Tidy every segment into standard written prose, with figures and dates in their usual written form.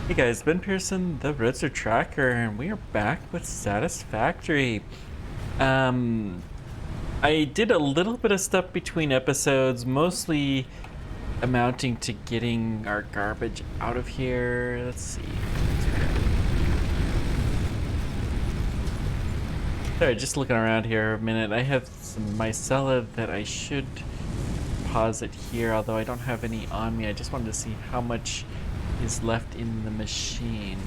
Hey guys, Ben Pearson, the Roadster Tracker, and we are back with Satisfactory. Um, I did a little bit of stuff between episodes, mostly amounting to getting our garbage out of here. Let's see. Sorry, just looking around here a minute. I have some micella that I should deposit here, although I don't have any on me. I just wanted to see how much is left in the machine.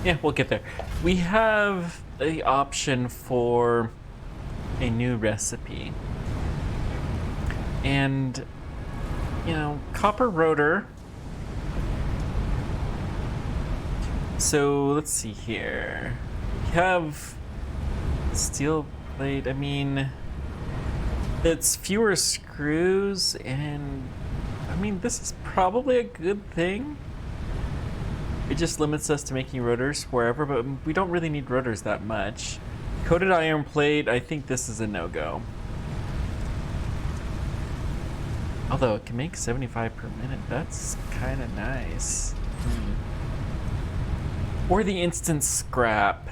Yeah, we'll get there. We have the option for a new recipe. And, you know, copper rotor. So let's see here. We have steel plate. I mean, it's fewer screws, and I mean, this is probably a good thing. It just limits us to making rotors wherever, but we don't really need rotors that much. Coated iron plate, I think this is a no-go. Although it can make 75 per minute, that's kind of nice. Or the instant scrap,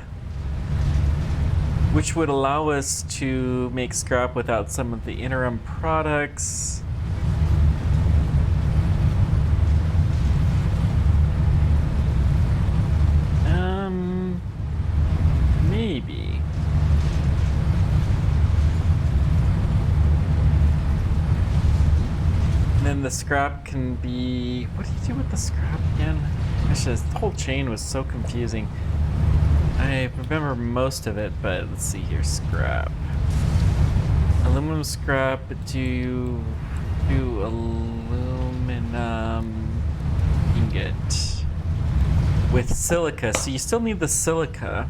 which would allow us to make scrap without some of the interim products. Maybe. And then the scrap can be... What do you do with the scrap again? Gosh, this whole chain was so confusing. I remember most of it, but let's see here. Scrap. Aluminum scrap, do aluminum ingot with silica. So you still need the silica,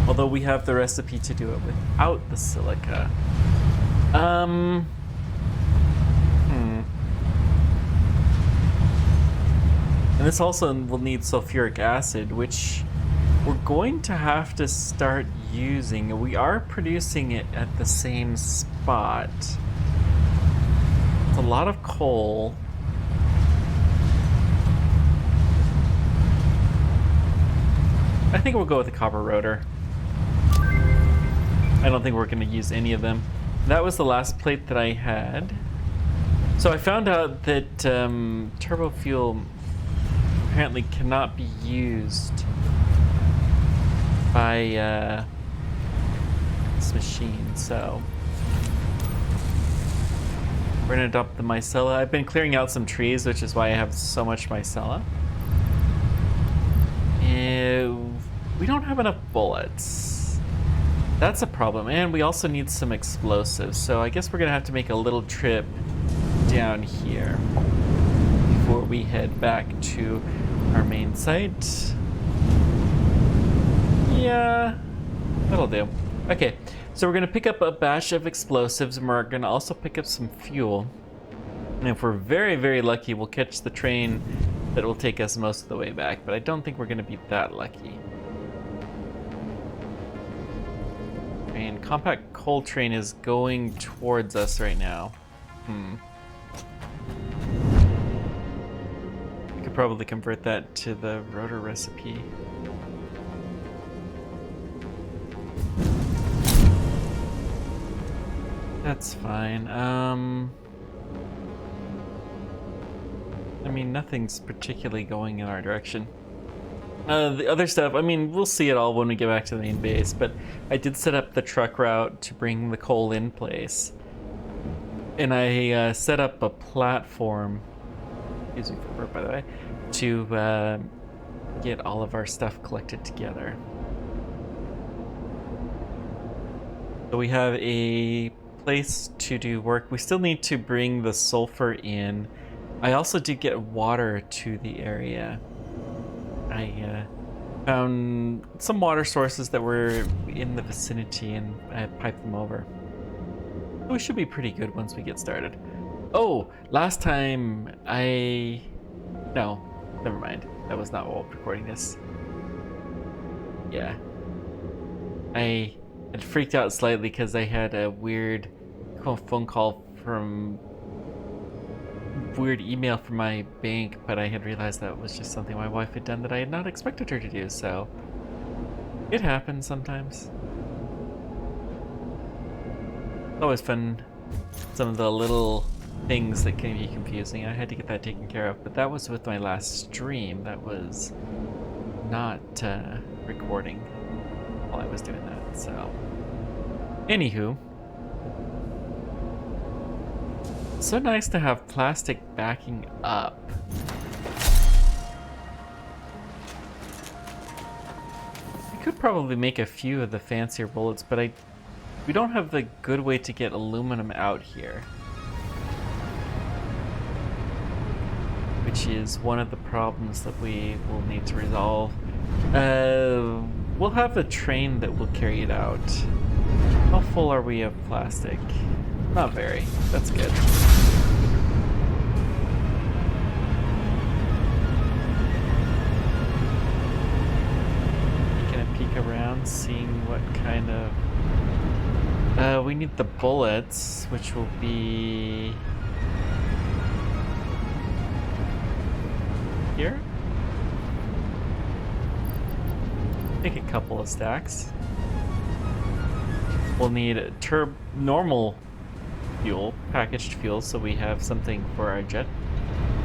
although we have the recipe to do it without the silica. And this also will need sulfuric acid, which we're going to have to start using. We are producing it at the same spot. It's a lot of coal. I think we'll go with the copper rotor. I don't think we're going to use any of them. That was the last plate that I had. So I found out that turbo fuel apparently cannot be used by this machine, so we're gonna dump the micella. I've been clearing out some trees, which is why I have so much micella. We don't have enough bullets. That's a problem, and we also need some explosives, so I guess we're gonna have to make a little trip down here before we head back to our main site. Yeah, that'll do. Okay, so we're gonna pick up a batch of explosives, and we're gonna also pick up some fuel. And if we're very, very lucky, we'll catch the train that will take us most of the way back, but I don't think we're gonna be that lucky. And compact coal train is going towards us right now. We could probably convert that to the rotor recipe. That's fine. I mean, nothing's particularly going in our direction. The other stuff, I mean, we'll see it all when we get back to the main base, but I did set up the truck route to bring the coal in place. And I set up a platform, excuse me for burp, by the way, to get all of our stuff collected together. So we have a place to do work. We still need to bring the sulfur in. I also did get water to the area. I found some water sources that were in the vicinity, and I piped them over. We should be pretty good once we get started. Oh, last time no, never mind. That was not while recording this. Yeah. I had freaked out slightly because I had a weird phone call from weird email from my bank, but I had realized that was just something my wife had done that I had not expected her to do, so it happens sometimes. It's always fun, some of the little things that can be confusing. I had to get that taken care of, but that was with my last stream. That was not recording while I was doing that, so. Anywho. So nice to have plastic backing up. I could probably make a few of the fancier bullets, but we don't have the good way to get aluminum out here. Which is one of the problems that we will need to resolve. We'll have a train that will carry it out. How full are we of plastic? Not very. That's good. Taking a peek around, seeing what kind of... we need the bullets, which will be... here? Take a couple of stacks. We'll need normal fuel, packaged fuel, so we have something for our jet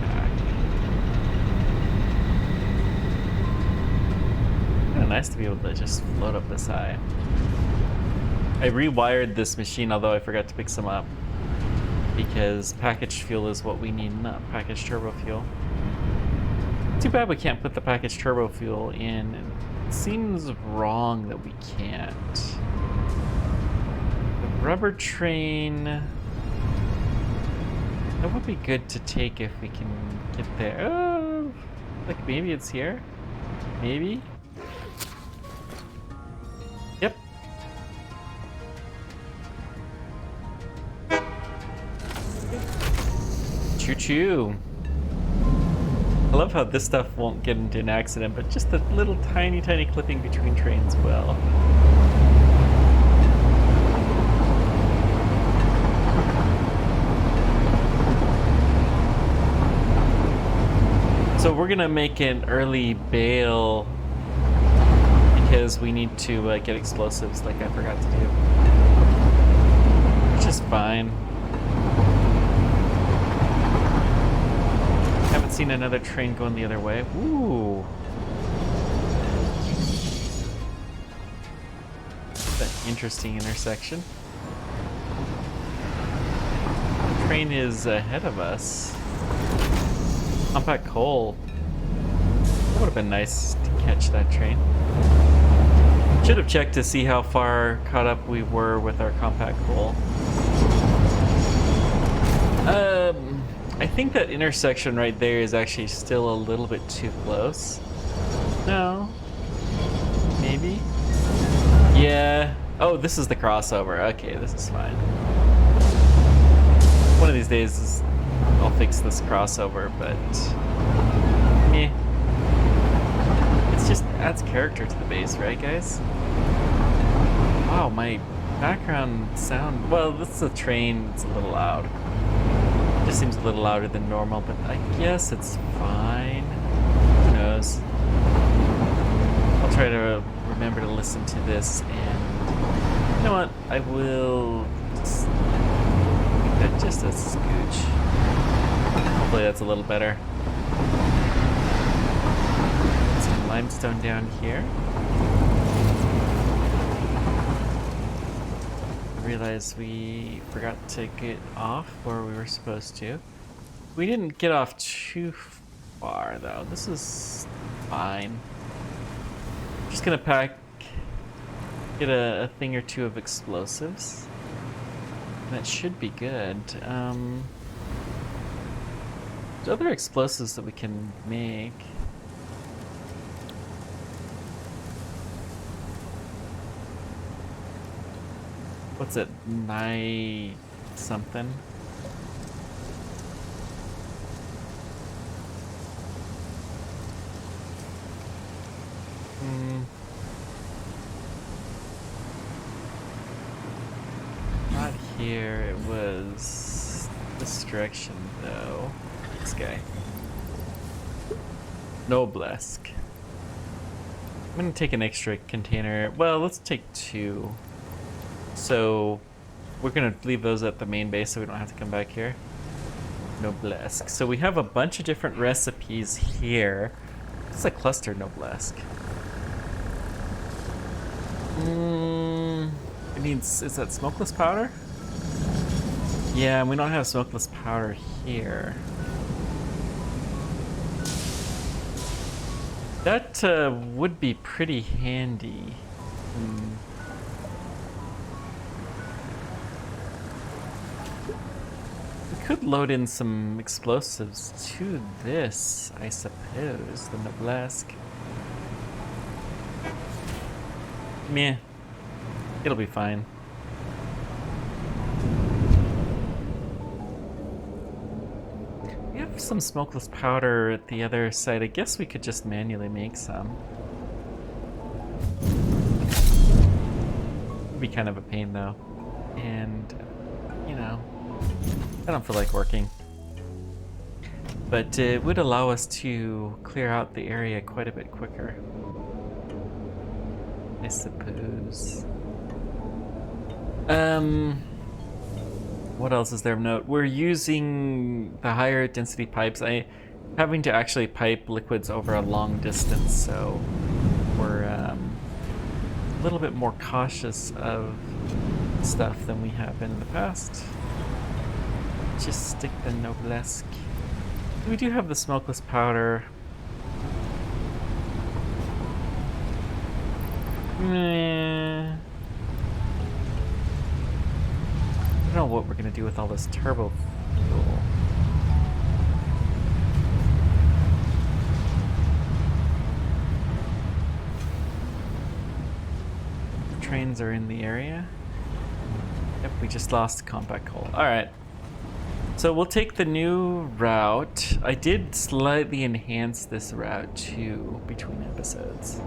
pack. Kinda nice to be able to just float up this high. I rewired this machine, although I forgot to pick some up, because packaged fuel is what we need, not packaged turbo fuel. Too bad we can't put the packaged turbo fuel in. It seems wrong that we can't. The rubber train... that would be good to take if we can get there. Oh, like maybe it's here? Maybe? Yep. Choo-choo. I love how this stuff won't get into an accident, but just a little tiny clipping between trains will. So we're gonna make an early bail because we need to get explosives like I forgot to do. Which is fine. Haven't seen another train going the other way. Ooh. That's an interesting intersection. The train is ahead of us. Compact coal. That would have been nice to catch that train. Should have checked to see how far caught up we were with our compact coal. I think that intersection right there is actually still a little bit too close. No. Maybe? Yeah. Oh, this is the crossover. Okay, this is fine. One of these days I'll fix this crossover, but meh. It's just adds character to the base, right guys? Wow, my background sound, well, this is a train, it's a little loud. It just seems a little louder than normal, but I guess it's fine. Who knows? I'll try to remember to listen to this, and you know what? I will just make that just a scooch. Hopefully that's a little better. Some limestone down here. I realized we forgot to get off where we were supposed to. We didn't get off too far though. This is fine. Just gonna get a thing or two of explosives. That should be good. There's other explosives that we can make. What's it? Something? Not here. It was this direction though. this guy? Noblesk. I'm gonna take an extra container. Well, let's take 2. So we're gonna leave those at the main base so we don't have to come back here. Noblesk. So we have a bunch of different recipes here. It's a cluster Noblesk. It needs, is that smokeless powder? Yeah, we don't have smokeless powder here. That would be pretty handy. We could load in some explosives to this, I suppose, the Noblesk. Meh. It'll be fine. We have some smokeless powder at the other side. I guess we could just manually make some. It'd be kind of a pain though. And, you know, I don't feel like working. But it would allow us to clear out the area quite a bit quicker, I suppose. What else is there of note? We're using the higher density pipes. Having to actually pipe liquids over a long distance, so we're a little bit more cautious of stuff than we have been in the past. Just stick the Noblesk. We do have the smokeless powder. Meh. I don't know what we're gonna do with all this turbo fuel. The trains are in the area. Yep, we just lost compact coal. Alright. So we'll take the new route. I did slightly enhance this route too between episodes.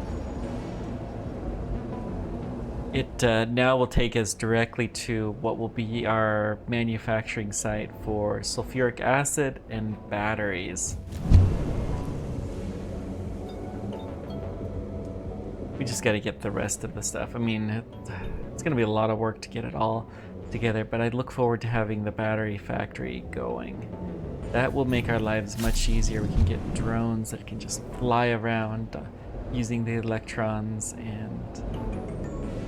It now will take us directly to what will be our manufacturing site for sulfuric acid and batteries. We just got to get the rest of the stuff. I mean, it's going to be a lot of work to get it all together, but I look forward to having the battery factory going. That will make our lives much easier. We can get drones that can just fly around using the electrons, and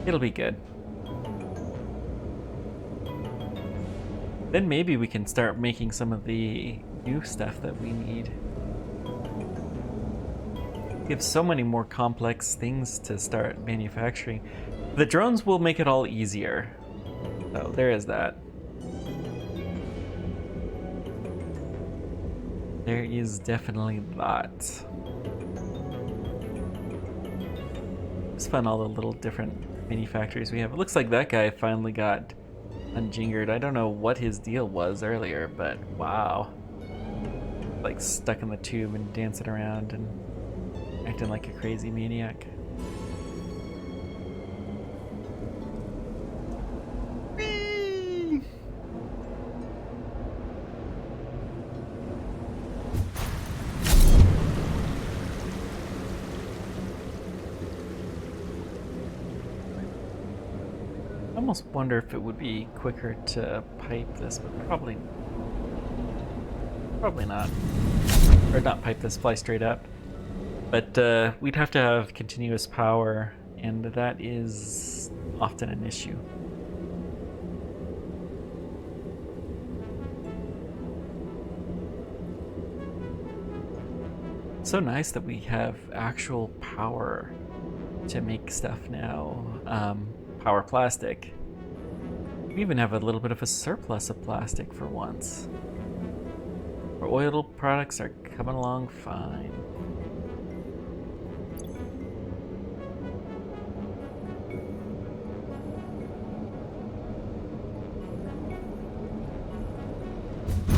it'll be good. Then maybe we can start making some of the new stuff that we need. We have so many more complex things to start manufacturing. The drones will make it all easier. So there is that. There is definitely that. It's fun, all the little different mini factories we have. It looks like that guy finally got unjingered. I don't know what his deal was earlier, but wow. Like stuck in the tube and dancing around and acting like a crazy maniac. Whee! I almost wonder if it would be quicker to pipe this, but probably not. Or not pipe this, fly straight up. But we'd have to have continuous power, and that is often an issue. It's so nice that we have actual power to make stuff now. Power plastic. We even have a little bit of a surplus of plastic for once. Our oil products are coming along fine.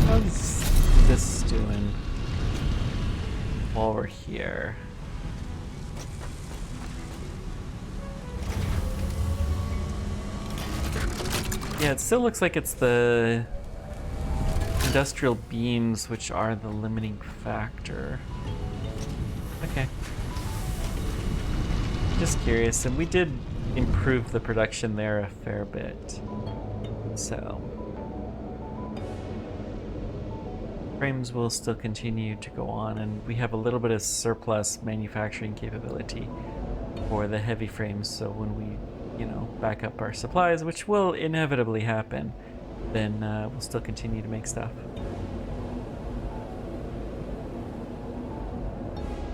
How's this doing while we're here? Yeah, it still looks like it's the industrial beams, which are the limiting factor. Okay. Just curious, and we did improve the production there a fair bit. So frames will still continue to go on, and we have a little bit of surplus manufacturing capability for the heavy frames, so when we, you know, back up our supplies, which will inevitably happen, then we'll still continue to make stuff.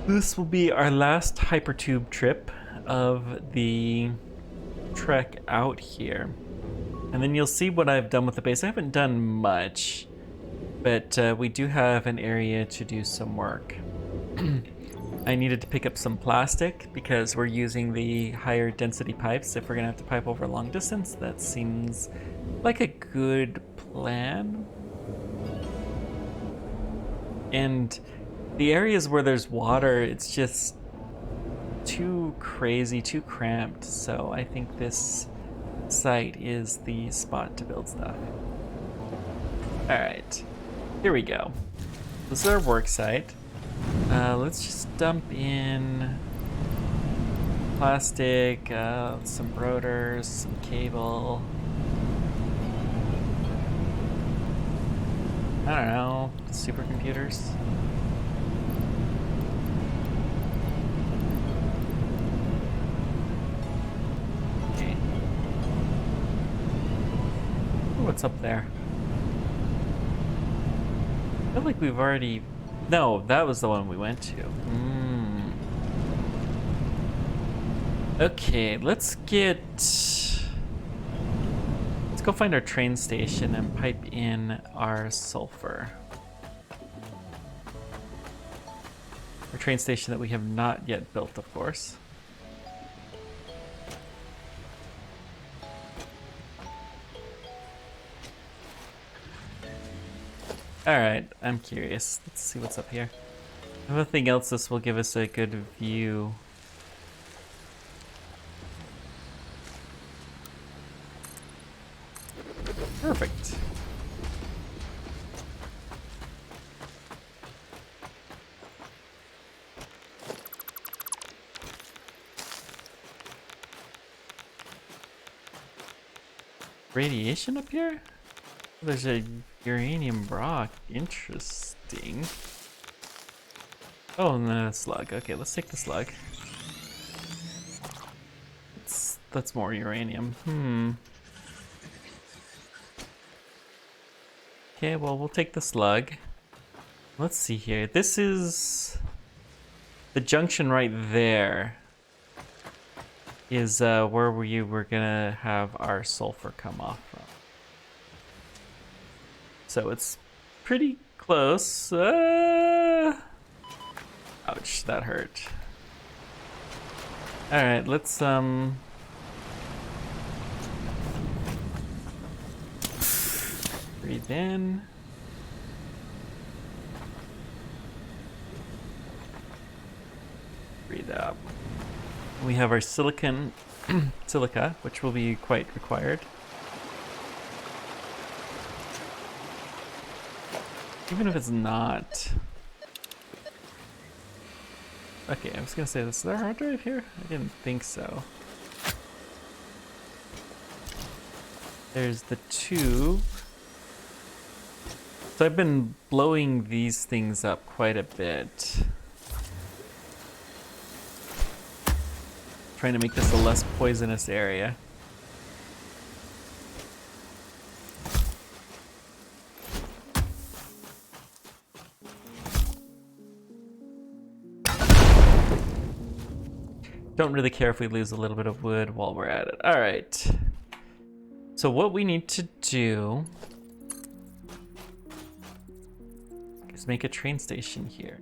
This will be our last hypertube trip of the trek out here. And then you'll see what I've done with the base. I haven't done much, but we do have an area to do some work. I needed to pick up some plastic because we're using the higher density pipes. If we're gonna have to pipe over long distance, that seems like a good plan. And the areas where there's water, it's just too crazy, too cramped. So I think this site is the spot to build stuff. All right, here we go. This is our work site. Let's just dump in plastic, some rotors, some cable. I don't know, supercomputers. Okay. What's up there? I feel like we've already... No, that was the one we went to. Okay, let's go find our train station and pipe in our sulfur. Our train station that we have not yet built, of course. Alright, I'm curious. Let's see what's up here. If nothing else, this will give us a good view. Perfect. Radiation up here? There's a uranium rock. Interesting. Oh, and then a slug. Okay, let's take the slug. That's more uranium. Okay, well, we'll take the slug. Let's see here. This is the junction right there. Is where we were gonna have our sulfur come off from. So it's pretty close. Ouch, that hurt. All right, let's breathe in. Breathe out. We have our silica, which will be quite required. Even if it's not. Okay, I was gonna say, is there a hard drive here? I didn't think so. There's the tube. So I've been blowing these things up quite a bit. Trying to make this a less poisonous area. Don't really care if we lose a little bit of wood while we're at it. All right. So what we need to do is make a train station here.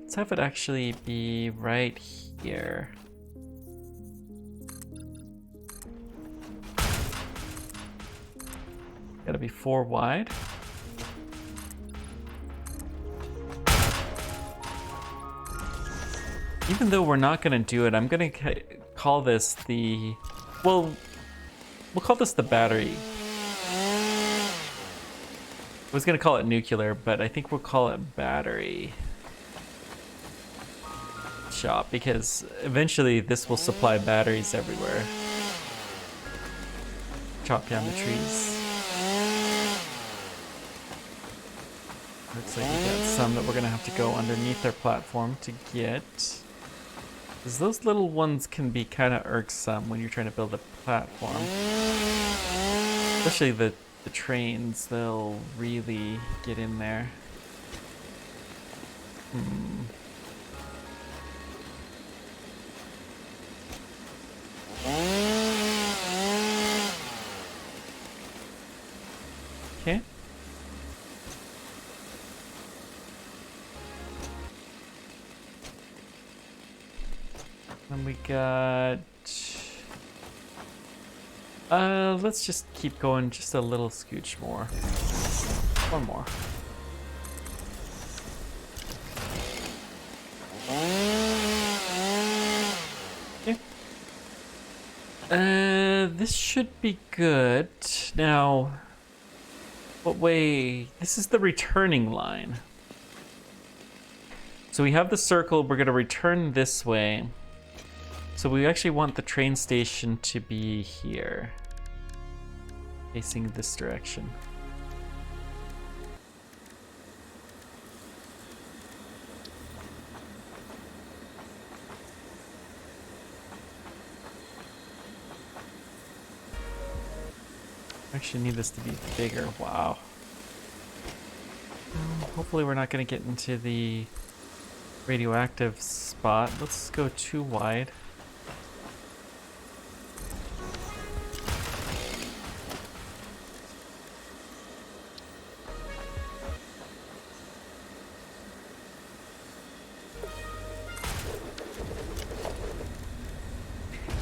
Let's have it actually be right here. Gotta be 4 wide. Even though we're not gonna do it, I'm gonna call this the, well, We'll call this the battery. I was gonna call it nuclear, but I think we'll call it battery shop because eventually this will supply batteries everywhere. Chop down the trees. Looks like we got some that we're gonna have to go underneath our platform to get. Because those little ones can be kind of irksome when you're trying to build a platform. Especially the trains, they'll really get in there. Okay. Then we got... let's just keep going just a little scooch more. One more. Okay. This should be good. Now, what way? This is the returning line. So we have the circle, we're gonna return this way. So we actually want the train station to be here, facing this direction. Actually need this to be bigger, wow. Hopefully we're not gonna get into the radioactive spot. Let's go too wide.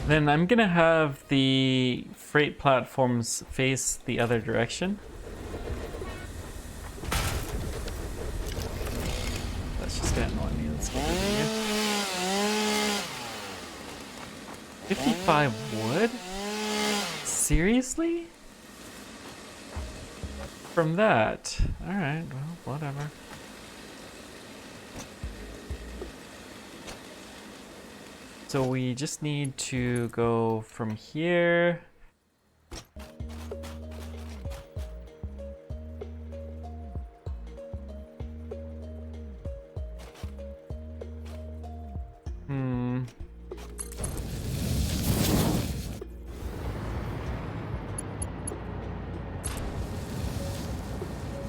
Then I'm gonna have the freight platforms face the other direction. That's just gonna annoy me. Let's get rid of you. 55 wood? Seriously? From that? Alright, well, whatever. So we just need to go from here.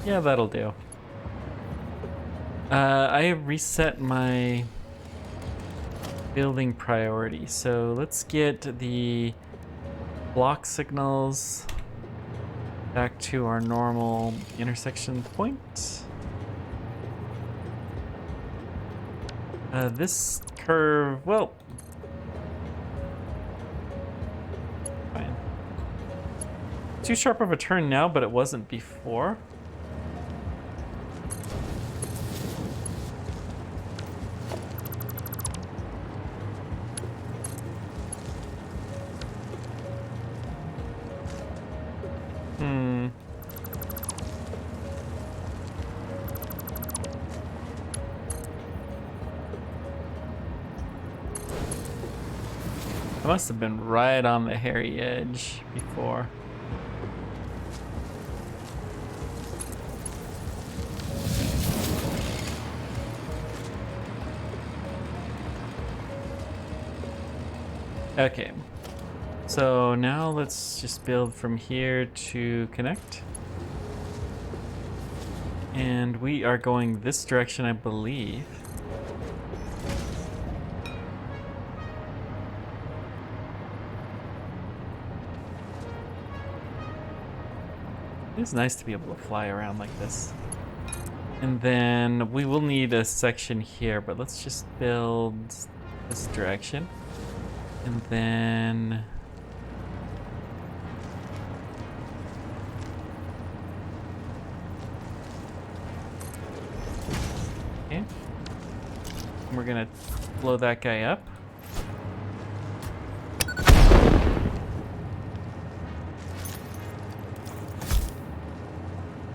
Yeah, that'll do. I reset my building priority. So let's get the block signals back to our normal intersection point. This curve, well, fine. Too sharp of a turn now, but it wasn't before. I must have been right on the hairy edge before. Okay, so now let's just build from here to connect. And we are going this direction, I believe. It's nice to be able to fly around like this. And then we will need a section here, but let's just build this direction. And then... okay. And we're gonna blow that guy up.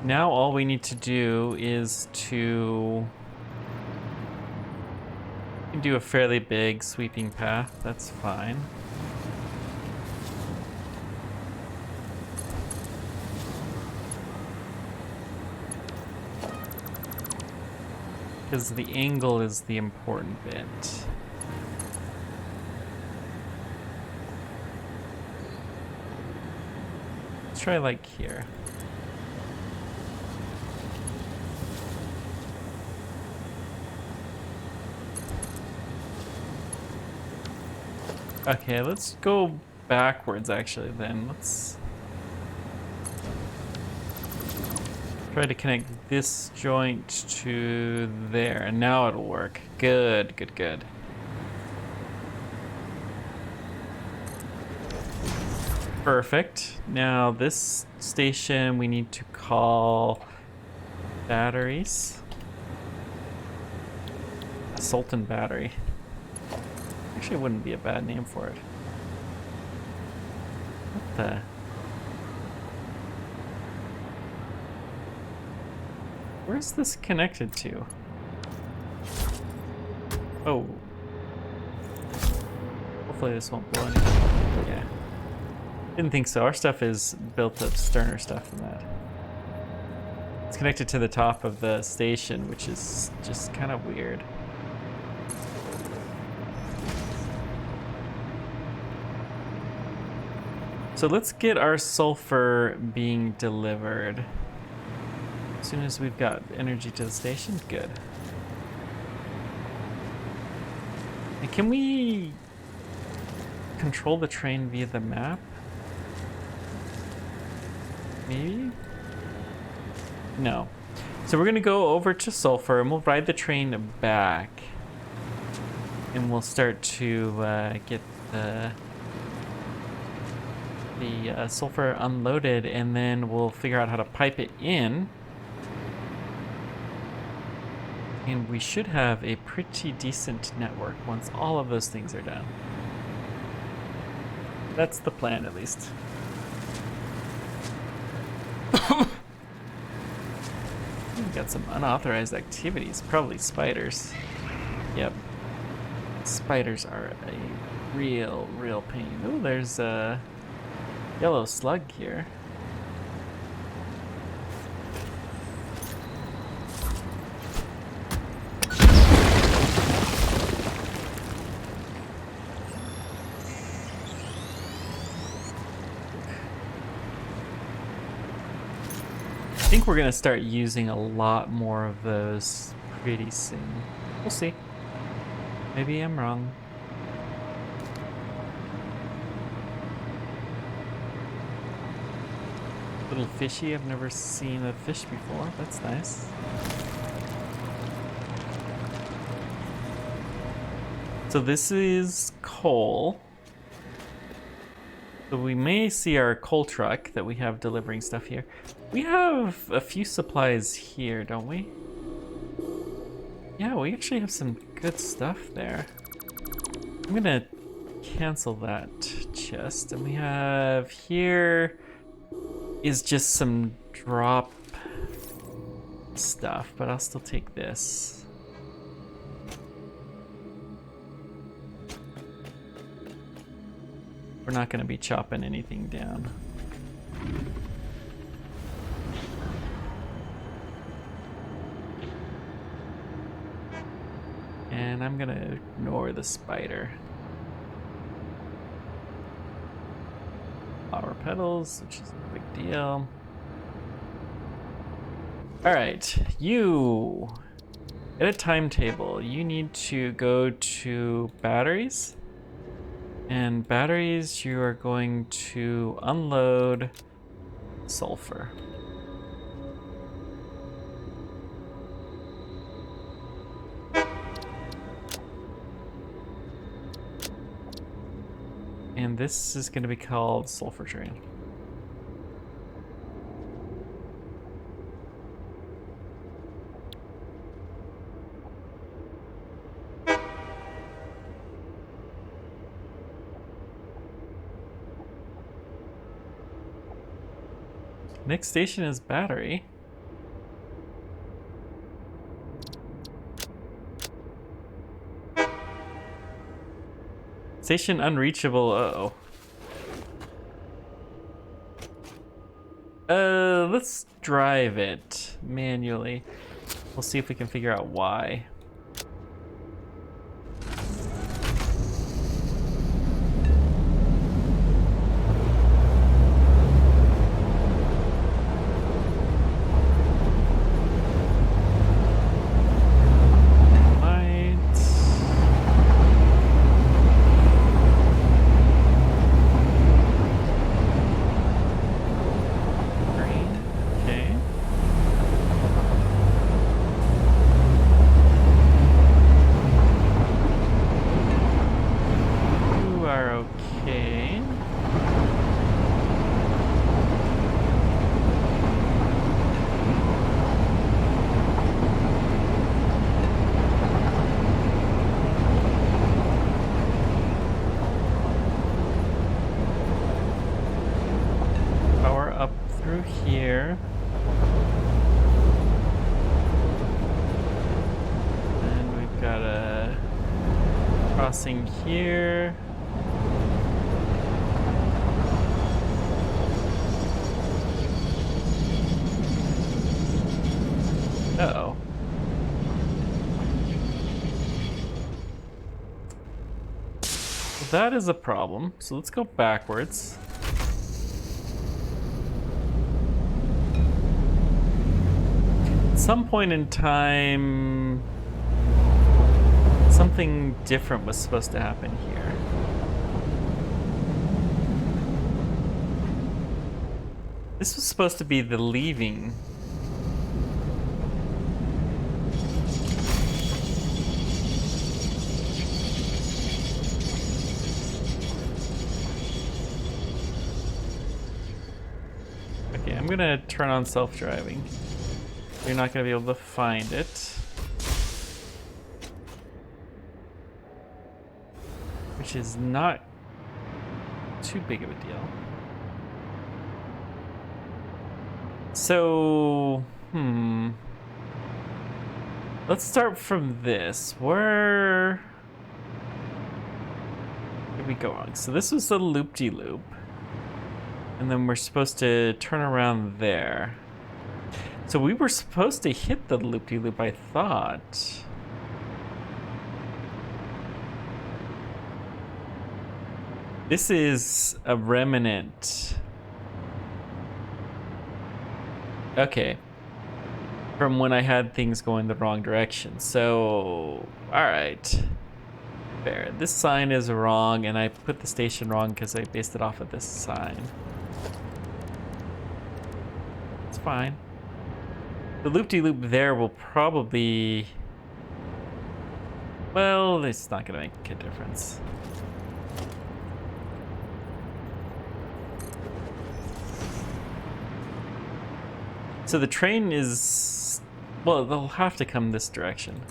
Now all we need to do is to do a fairly big sweeping path. That's fine. Because the angle is the important bit. Let's try like here. Okay, let's go backwards actually then. Let's try to connect this joint to there, and now it'll work. Good, good, good. Perfect. Now this station we need to call batteries. Sultan battery. Actually, it wouldn't be a bad name for it. What the? Where's this connected to? Oh. Hopefully this won't blow anything. Yeah. Didn't think so. Our stuff is built up sterner stuff than that. It's connected to the top of the station, which is just kind of weird. So let's get our sulfur being delivered. As soon as we've got energy to the station, good. And can we control the train via the map? Maybe? No. So we're gonna go over to sulfur and we'll ride the train back. And we'll start to get the sulfur unloaded, and then we'll figure out how to pipe it in. And we should have a pretty decent network once all of those things are done. That's the plan, at least. We've got some unauthorized activities, probably spiders. Yep. Spiders are a real pain. Oh, there's a yellow slug here. I think we're gonna start using a lot more of those pretty soon. We'll see. Maybe I'm wrong. Little fishy. I've never seen a fish before. That's nice. So this is coal. So we may see our coal truck that we have delivering stuff here. We have a few supplies here, don't we? Yeah, we actually have some good stuff there. I'm gonna cancel that chest. And we have here is just some drop stuff, but I'll still take this. We're not gonna be chopping anything down. And I'm gonna ignore the spider. Power pedals, which is a big deal. All right, you, at a timetable, you need to go to batteries. And batteries, you are going to unload sulfur. And this is going to be called sulfur train. Next station is battery. Station unreachable. Uh-oh. Let's drive it manually. We'll see if we can figure out why. Here. And we've got a crossing here. Uh-oh. Well, that is a problem. So let's go backwards. Some point in time, something different was supposed to happen here. This was supposed to be the leaving. Okay, I'm gonna turn on self-driving. You're not going to be able to find it. Which is not too big of a deal. So, let's start from this. Where did we go on? So this was the loop-de-loop. And then we're supposed to turn around there. So we were supposed to hit the loop-de-loop, I thought. This is a remnant. Okay. From when I had things going the wrong direction. So, alright. Fair. This sign is wrong, and I put the station wrong because I based it off of this sign. It's fine. The loop-de-loop there will probably... Well, it's not going to make a difference. So the train is... Well, they'll have to come this direction.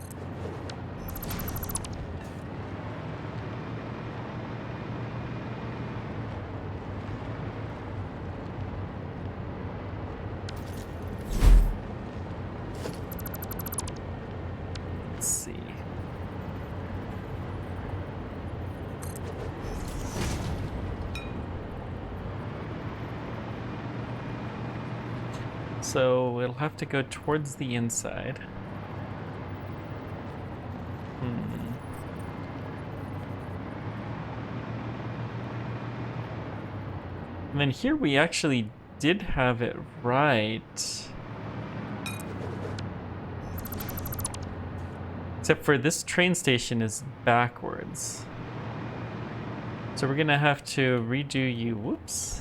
So it'll have to go towards the inside. And then here we actually did have it right. Except for this train station is backwards. So we're gonna have to redo you. Whoops.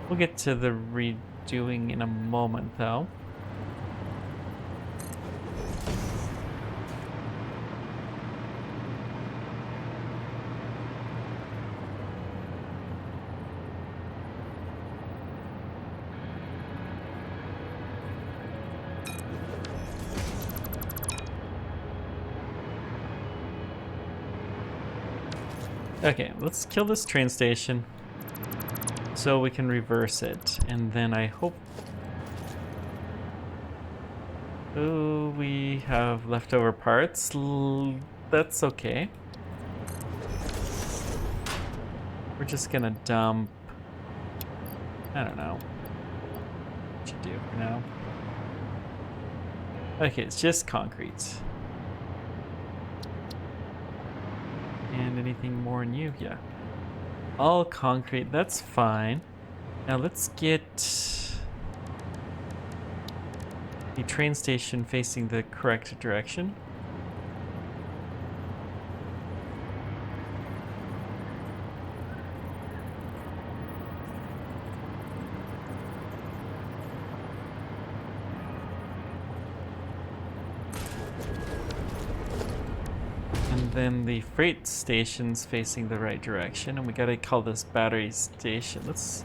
We'll get to the redoing in a moment, though. Okay, let's kill this train station so we can reverse it, and then I hope Oh, we have leftover parts. That's okay. We're just gonna dump. I don't know. What you do for now? Okay, it's just concrete. And anything more in you? Yeah. All concrete, that's fine. Now let's get the train station facing the correct direction. And then the freight station's facing the right direction, and we gotta call this battery station. Let's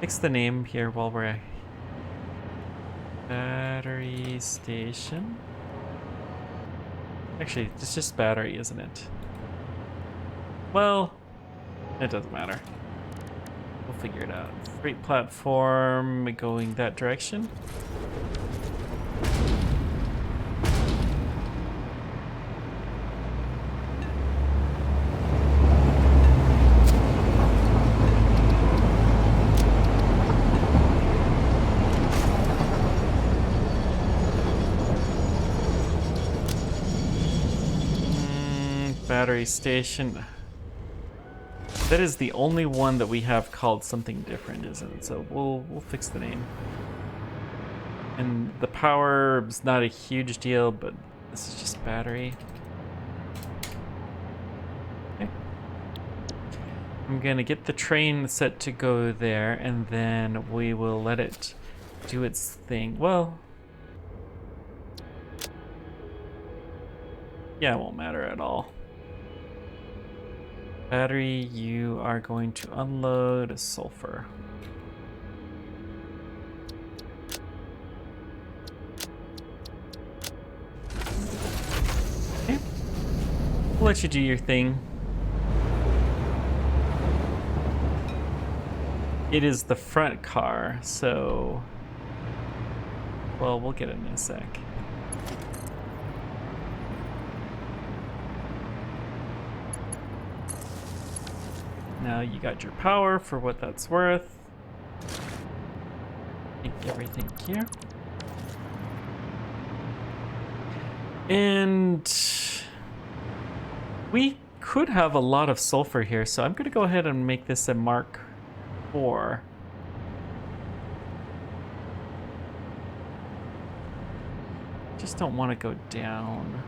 fix the name here while we're at battery station. Actually, it's just battery, isn't it? Well, it doesn't matter. We'll figure it out. Freight platform going that direction. Battery station. That is the only one that we have called something different, isn't it? So we'll fix the name. And the power is not a huge deal, but this is just battery. Okay. I'm gonna get the train set to go there, and then we will let it do its thing. Well, yeah, it won't matter at all. Battery, you are going to unload sulfur. Okay. We'll let you do your thing. It is the front car, so... Well, we'll get it in a sec. Now you got your power for what that's worth. Take everything here. And we could have a lot of sulfur here, so I'm gonna go ahead and make this a Mark IV. Just don't want to go down.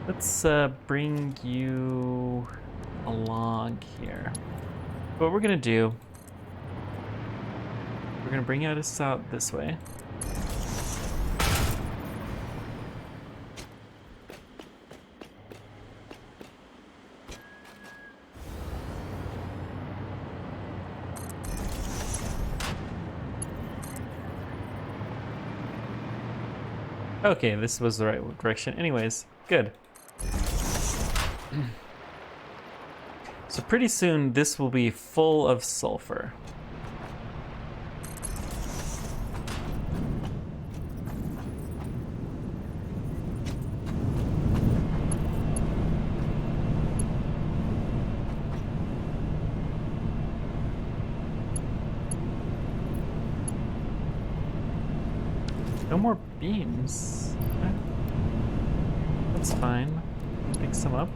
Let's bring you along here. What we're gonna do, we're gonna bring us out this way. Okay, this was the right direction. Anyways, good. So pretty soon this will be full of sulfur. No more beams. Okay. That's fine. Pick some up.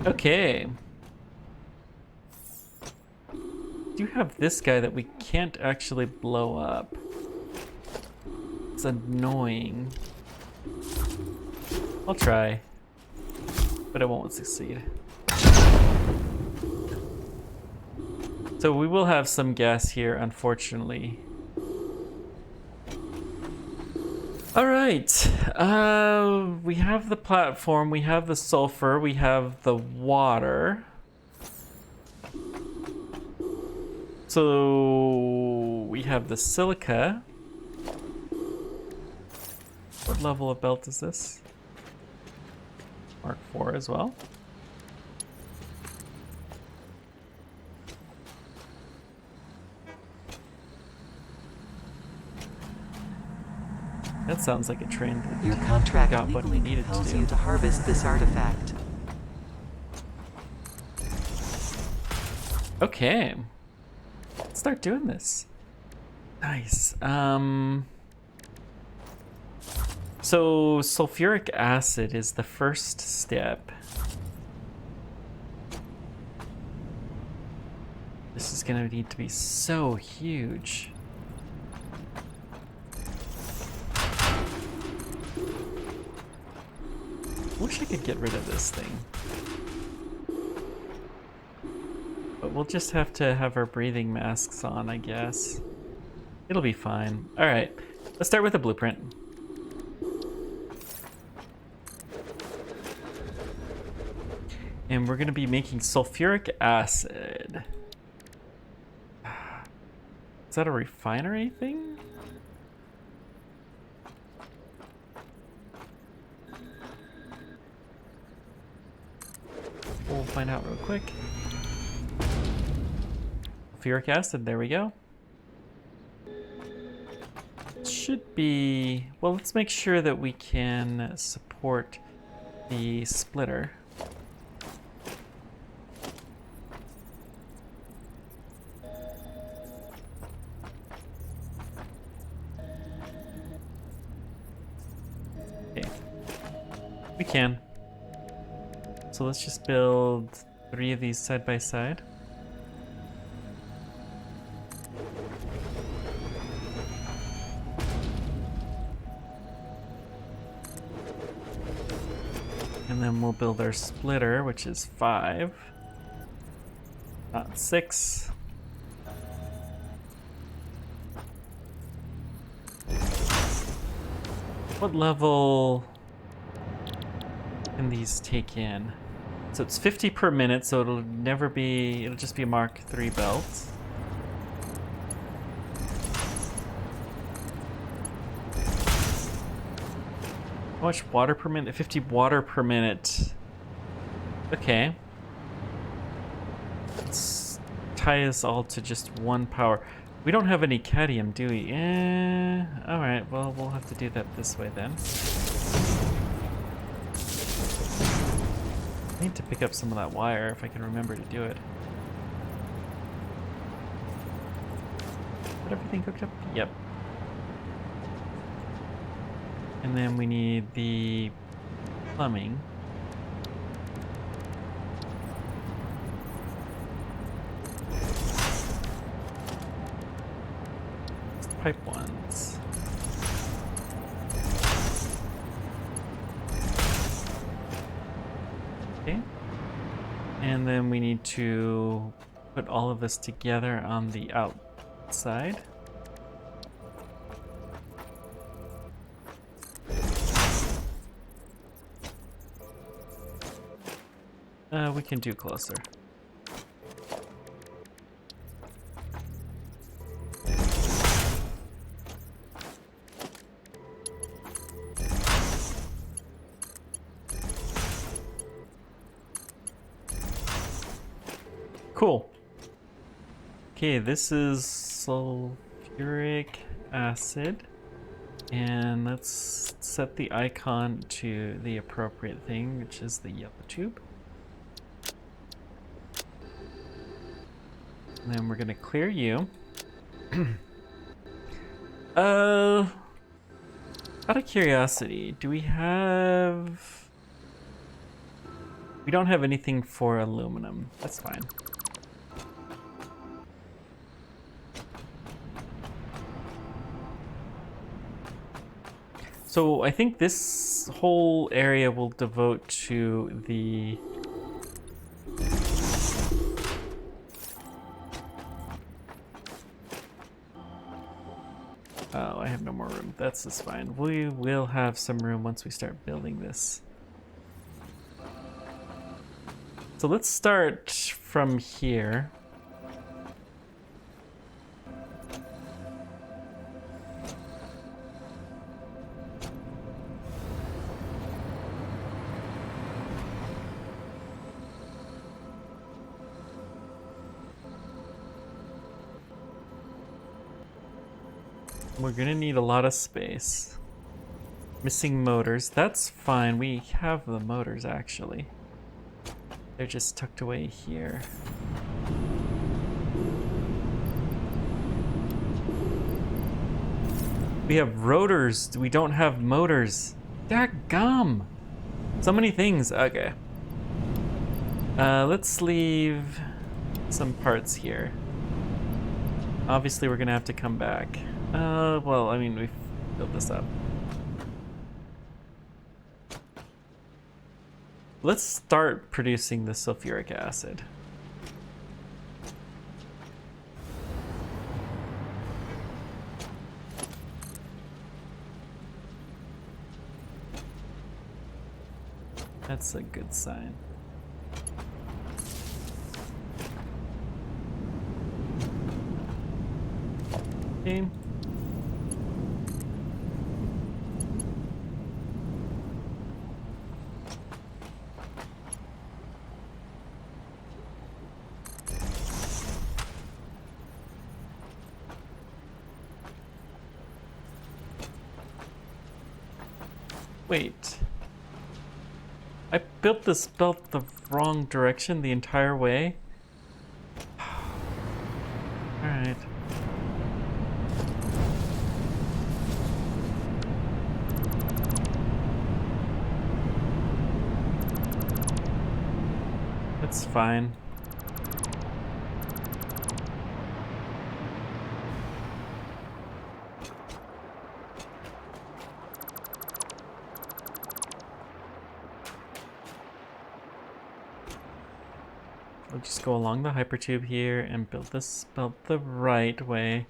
Okay. Do have this guy that we can't actually blow up. It's annoying. I'll try, but it won't succeed. So we will have some gas here, unfortunately. All right, we have the platform, we have the sulfur, we have the water. So we have the silica. What level of belt is this? Mark IV as well. That sounds like a train that Your contract got what legally we needed to compels do. you to harvest this artifact. Okay. Let's start doing this. Nice. So sulfuric acid is the first step. This is gonna need to be so huge. Wish I could get rid of this thing. But we'll just have to have our breathing masks on, I guess. It'll be fine. All right, let's start with a blueprint. And we're gonna be making sulfuric acid. Is that a refinery thing? We'll find out real quick. Sulfuric acid, there we go. Should be, well, let's make sure that we can support the splitter. Okay, we can. So let's just build 3 of these side by side. And then we'll build our splitter, which is 5, not 6. What level can these take in? So it's 50 per minute, so it'll never be, it'll just be a Mark 3 belt. How much water per minute? 50 water per minute. Okay. Let's tie this all to just 1 power. We don't have any cadmium, do we? Alright, well, we'll have to do that this way then. I need to pick up some of that wire if I can remember to do it. Got everything hooked up? Yep. And then we need the plumbing. It's the pipe ones. Okay. And then we need to put all of this together on the outside. We can do closer. Cool. Okay, this is sulfuric acid. And let's set the icon to the appropriate thing, which is the yellow tube. And then we're gonna clear you. Out of curiosity, do we have... We don't have anything for aluminum. That's fine. So I think this whole area will devote to the... Oh, I have no more room. That's just fine. We will have some room once we start building this. So let's start from here. We're gonna need a lot of space. Missing motors. That's fine. We have the motors, actually. They're just tucked away here. We have rotors. We don't have motors. Dadgum. So many things. Okay. Let's leave some parts here. Obviously, we're gonna have to come back. Well, I mean, we've built this up. Let's start producing the sulfuric acid. That's a good sign. Okay. Wait. I built this belt the wrong direction the entire way? Alright. That's fine. We'll just go along the hypertube here and build this belt the right way.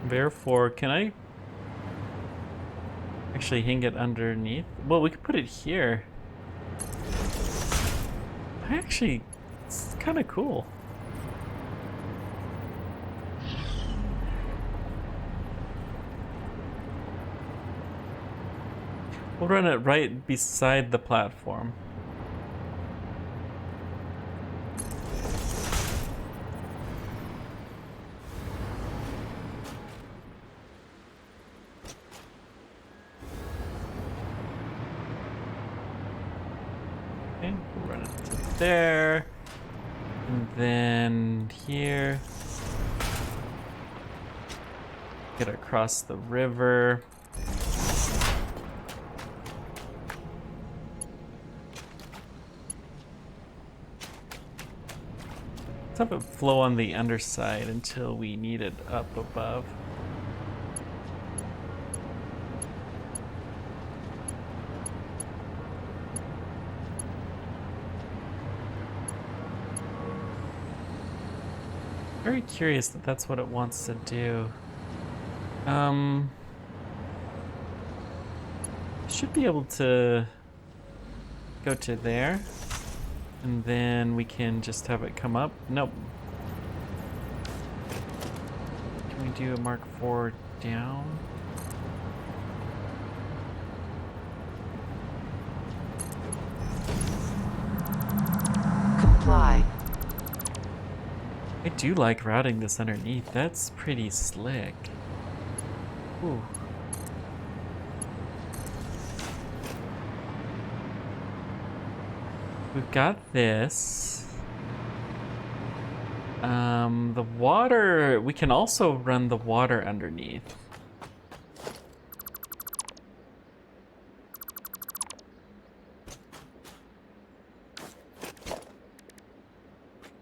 Therefore, can I actually hang it underneath? Well, we could put it here. It's kind of cool. We'll run it right beside the platform. Okay, we'll run it to there. And then here. Get across the river. Let's have it flow on the underside until we need it up above. Very curious that that's what it wants to do. Should be able to go to there, and then we can just have it come up. Nope. Can we do a Mark IV down? Comply. I do like routing this underneath. That's pretty slick. Ooh. We've got this. The water, we can also run the water underneath.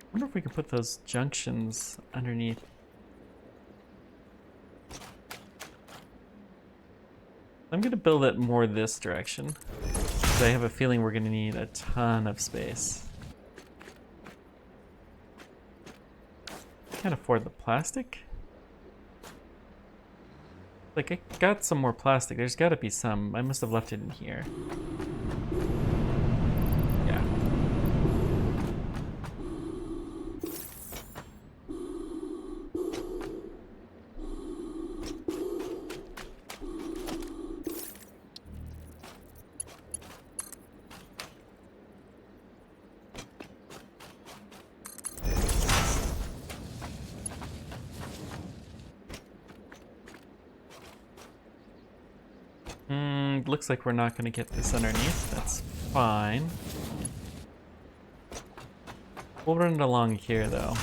I wonder if we can put those junctions underneath. I'm gonna build it more this direction, because I have a feeling we're gonna need a ton of space. Can't afford the plastic. Like, I got some more plastic. There's gotta be some. I must have left it in here. Yeah. Looks like we're not going to get this underneath. That's fine. We'll run it along here, though.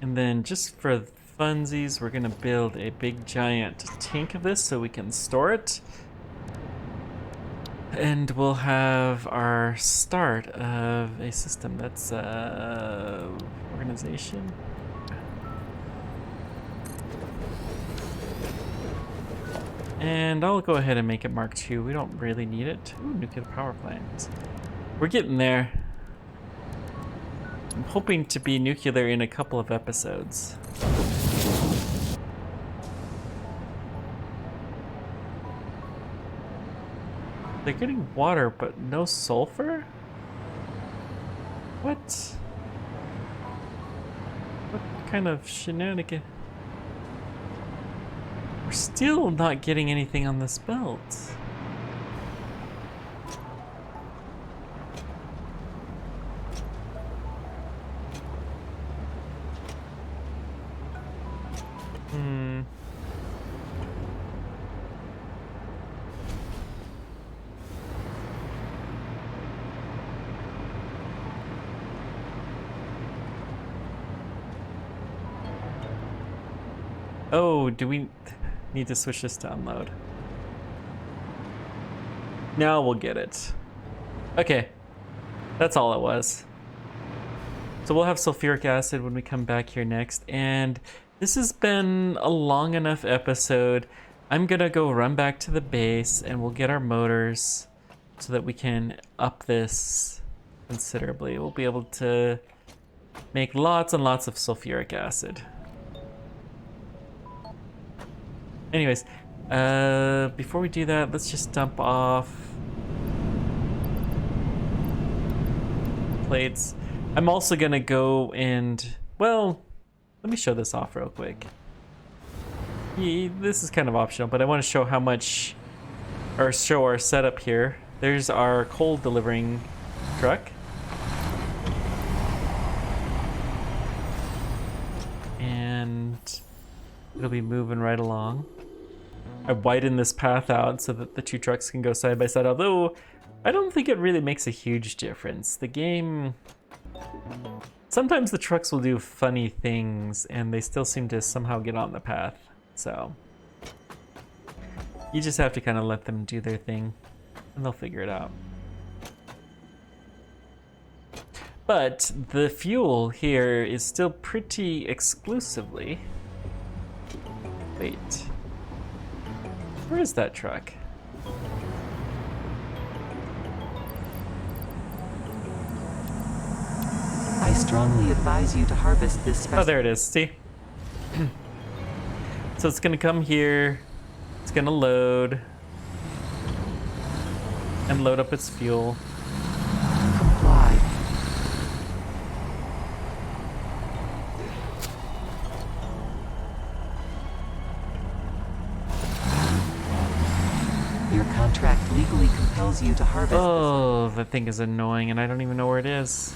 And then just for funsies, we're going to build a big giant tank of this so we can store it. And we'll have our start of a system that's organization. And I'll go ahead and make it Mark II. We don't really need it. Ooh, nuclear power plant. We're getting there. I'm hoping to be nuclear in a couple of episodes. They're getting water, but no sulfur? What? What kind of shenanigan? We're still not getting anything on this belt. Oh, do we need to switch this to unload? Now we'll get it. Okay, that's all it was. So we'll have sulfuric acid when we come back here next, and this has been a long enough episode. I'm gonna go run back to the base and we'll get our motors so that we can up this considerably. We'll be able to make lots and lots of sulfuric acid. Anyways, before we do that, let's just dump off plates. I'm also gonna go and, well, let me show this off real quick. Yeah, this is kind of optional, but I want to show how much, or show our setup here. There's our coal delivering truck. And it'll be moving right along. I widened this path out so that the two trucks can go side by side, although I don't think it really makes a huge difference. The game... Sometimes the trucks will do funny things and they still seem to somehow get on the path. So you just have to kind of let them do their thing and they'll figure it out. But the fuel here is still pretty exclusively... Wait. Where is that truck? I strongly advise you to harvest this specimen. Oh, there it is. See? So it's gonna come here. It's gonna load. And load up its fuel. Comply. Your contract legally compels you to harvest Oh, that thing is annoying and I don't even know where it is.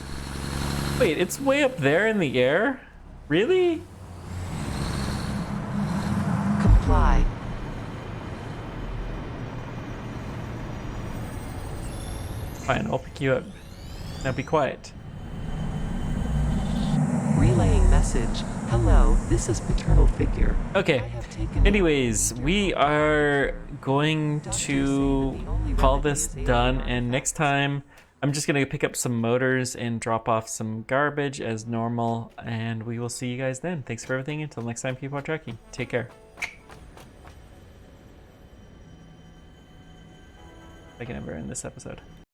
Wait, it's way up there in the air? Really? Comply. Fine, I'll pick you up. Now be quiet. Relaying message. Hello, this is paternal figure. Okay, anyways, we are going to call this done, and next time I'm just gonna pick up some motors and drop off some garbage as normal, and we will see you guys then. Thanks for everything. Until next time, keep on tracking. Take care. I can never end this episode.